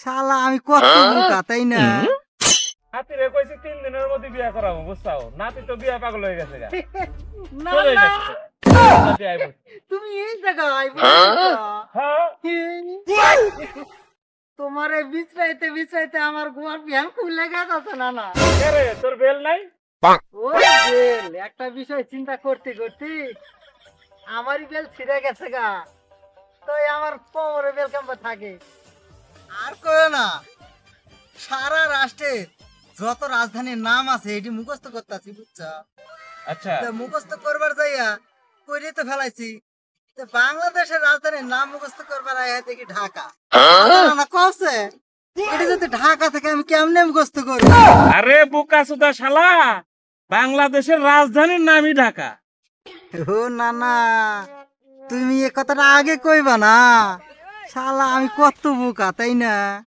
শালা আমি কত বোকা তাই না? হাতিরে কইছি 3 দিনের মধ্যে বিয়া করাবো, বুঝছাও? নাতি তো বিয়া পাগল হয়ে গেছে গা। না চলে না, যাচ্ছে। নাতি আইবো। তুমি এই জায়গায় বুঝছো? হ্যাঁ, তোমার এই বিছরাইতে বিছরাইতে আমার গোয়ার ব্যাং খুলে গেছে না না। কে রে, তোর বেল নাই? ওই বেল একটা বিষয় চিন্তা করতে করতে আমারই বেল ছিঁড়ে গেছে গা। তো আমার কোমরে বেল কেমন থাকে আর কয় না। সারা রাষ্ট্রের যত রাজধানীর নাম আছে এটি মুখস্থ করতেছি বুঝছো? আচ্ছা, মুখস্থ করবার যাইয়া কইরে তো ফেলাইছি। তো বাংলাদেশের রাজধানীর নাম মুখস্থ করবার আয়া দেখি ঢাকা। না না কওছে এটা যদি ঢাকা থেকে আমি কেমনে মুখস্থ করব? আরে বোকাচোদা শালা, বাংলাদেশের রাজধানীর নামই ঢাকা। ও না না, তুমি এ কথাটা আগে কইবা না। শালা আমি কত বোকা তাই না?